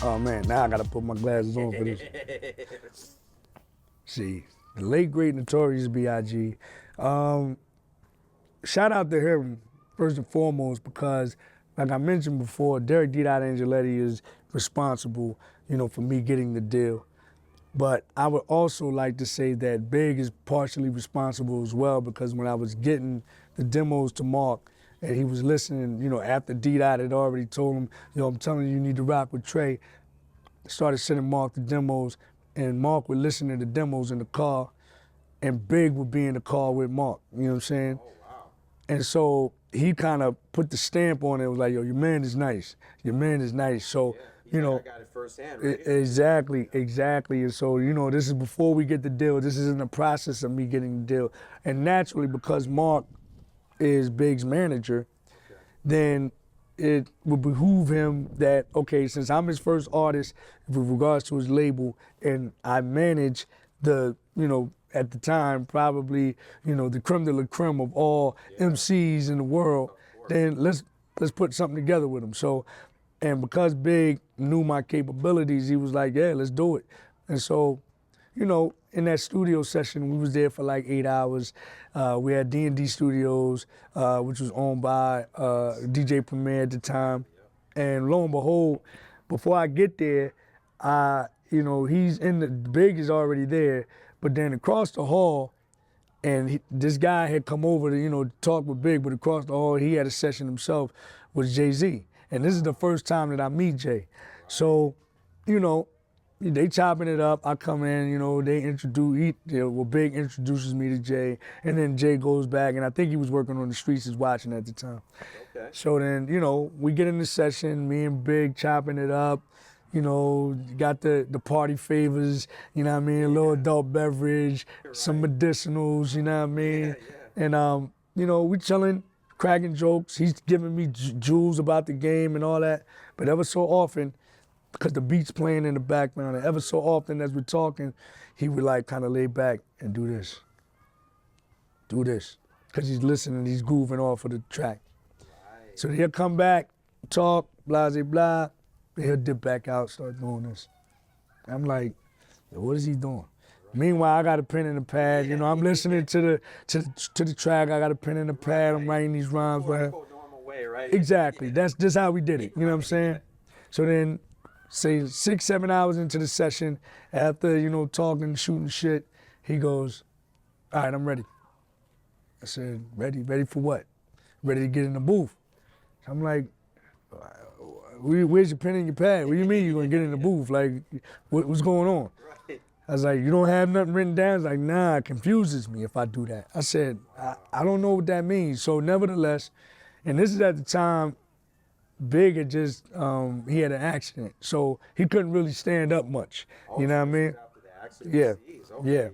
Oh man, now I gotta put my glasses on for this. See, the late great Notorious B.I.G. Shout out to him first and foremost because, like I mentioned before, Derek D. Angeletti is responsible, for me getting the deal. But I would also like to say that Big is partially responsible as well because when I was getting the demos to Mark and he was listening, after D-Dot had already told him, I'm telling you need to rock with Trey, started sending Mark the demos and Mark would listen to the demos in the car and Big would be in the car with Mark, you know what I'm saying? Oh, wow. And so he kind of put the stamp on it. It was like, yo, your man is nice. Your man is nice. So, I got it firsthand, right? Exactly. And so, this is before we get the deal. This is in the process of me getting the deal. And naturally, because Mark is Big's manager, then it would behoove him that, okay, since I'm his first artist with regards to his label and I manage the, at the time, probably, the creme de la creme of all MCs in the world, then let's put something together with him. So, and because Big knew my capabilities, he was like, yeah, let's do it. And so, in that studio session, we was there for like 8 hours. We had D&D Studios, which was owned by DJ Premier at the time. And lo and behold, before I get there, he's Big is already there, but then across the hall, and this guy had come over to, talk with Big, but across the hall, he had a session himself with Jay-Z. And this is the first time that I meet Jay. So, they chopping it up. I come in, they introduce, Big introduces me to Jay, and then Jay goes back, and I think he was working on the streets as watching at the time. Okay. So then, we get in the session, me and Big chopping it up, got the party favors, a little adult beverage, some medicinals, And, we chilling, cracking jokes. He's giving me jewels about the game and all that. But ever so often, because the beat's playing in the background, and ever so often as we're talking, he would like kind of lay back and do this. Do this. Because he's listening, he's grooving off of the track. Right. So he'll come back, talk, blah, blah, blah. He'll dip back out, start doing this. I'm like, what is he doing? Meanwhile, I got a pen and a pad. I'm listening to the track. I got a pen and a pad. I'm writing these rhymes. Normal way, right? Exactly. That's just how we did it. You know what I'm saying? So then, say 6, 7 hours into the session, after talking, shooting shit, he goes, "All right, I'm ready." I said, "Ready? Ready for what?" "Ready to get in the booth." I'm like, "Where's your pen and your pad? What do you mean you're gonna get in the booth? Like, what's going on?" Right. I was like, "You don't have nothing written down?" He's like, "Nah, it confuses me if I do that." I said, I don't know what that means. So nevertheless, and this is at the time, Big had just, he had an accident. So he couldn't really stand up much. You know what I mean? After the accident, Yeah. geez, okay, Yeah.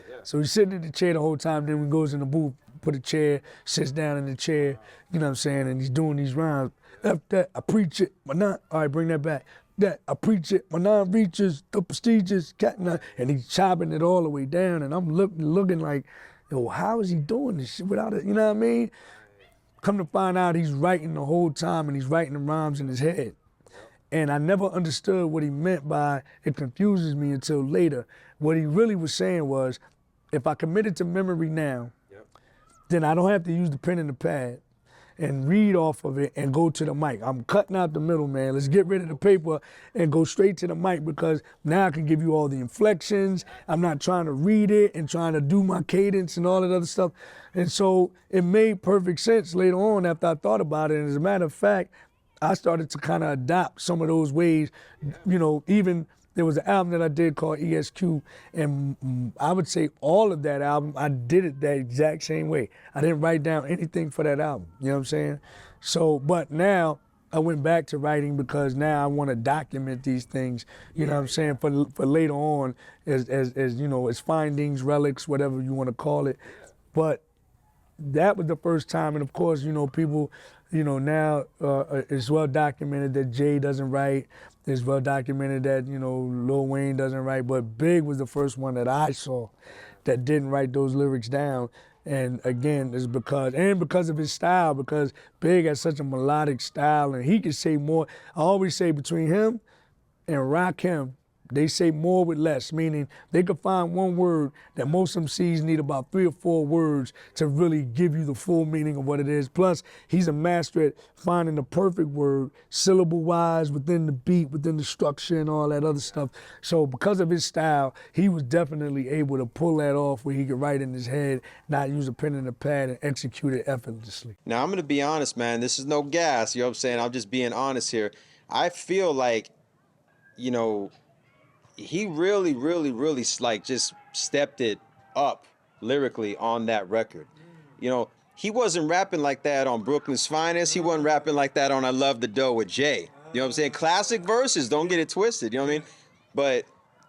yeah. So he's sitting in the chair the whole time, then he goes in the booth, put a chair, sits down in the chair, you know what I'm saying, and he's doing these rhymes. F that, I preach it, my non, all right, bring that back. That, I preach it, my non reaches, the prestigious, cat, and he's chopping it all the way down, and I'm looking like, yo, how is he doing this shit without it, you know what I mean? Come to find out he's writing the whole time and he's writing the rhymes in his head. And I never understood what he meant by it confuses me until later. What he really was saying was, if I commit it to memory now, then I don't have to use the pen and the pad and read off of it and go to the mic. I'm cutting out the middle, man. Let's get rid of the paper and go straight to the mic because now I can give you all the inflections. I'm not trying to read it and trying to do my cadence and all that other stuff. And so it made perfect sense later on after I thought about it. And as a matter of fact, I started to kind of adopt some of those ways, even there was an album that I did called ESQ, and I would say all of that album, I did it that exact same way. I didn't write down anything for that album, you know what I'm saying? So, but now I went back to writing because now I want to document these things, you know what I'm saying, for later on as as findings, relics, whatever you want to call it. But that was the first time, and of course, people, now it's well documented that Jay doesn't write. It's well documented that, Lil Wayne doesn't write, but Big was the first one that I saw that didn't write those lyrics down. And again, it's because of his style, because Big has such a melodic style and he can say more. I always say between him and Rakim, they say more with less, meaning they could find one word that most MCs need about 3 or 4 words to really give you the full meaning of what it is. Plus, he's a master at finding the perfect word, syllable-wise, within the beat, within the structure and all that other stuff. So because of his style, he was definitely able to pull that off where he could write in his head, not use a pen and a pad, and execute it effortlessly. Now, I'm going to be honest, man. This is no gas. You know what I'm saying? I'm just being honest here. I feel like, you know, he really, really, really like just stepped it up lyrically on that record. You know, he wasn't rapping like that on Brooklyn's Finest. He wasn't rapping like that on I Love the Dough with Jay. You know what I'm saying? Classic verses, don't get it twisted. You know what I mean? But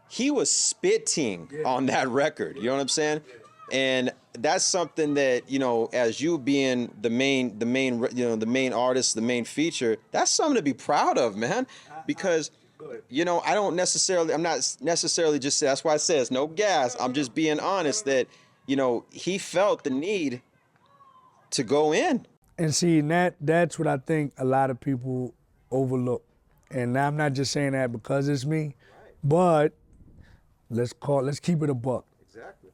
he was spitting on that record. You know what I'm saying? And that's something that, you know, as you being the main artist, the main feature, that's something to be proud of, man. Because you know, I'm not necessarily just, that's why I say it's no gas. I'm just being honest that, you know, he felt the need to go in. And see, that's what I think a lot of people overlook. And I'm not just saying that because it's me, but let's keep it a buck. Exactly.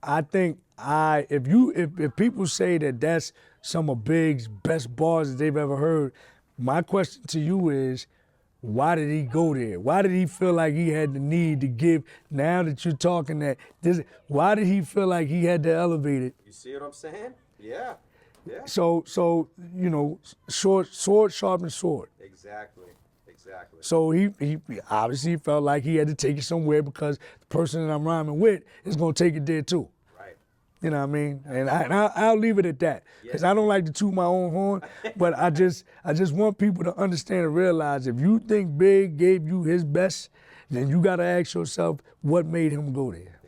I think if people say that that's some of Big's best bars that they've ever heard, my question to you is, why did he go there? Why did he feel like he had the need to give, now that you're talking that, why did he feel like he had to elevate it? You see what I'm saying? Yeah. Yeah. So you know, sword sharpens sword. Exactly. Exactly. So he obviously felt like he had to take it somewhere because the person that I'm rhyming with is gonna take it there too. Right. You know what I mean? And I'll leave it at that, because I don't like to toot my own horn, but I just want people to understand and realize, if you think Big gave you his best, then you gotta ask yourself what made him go there.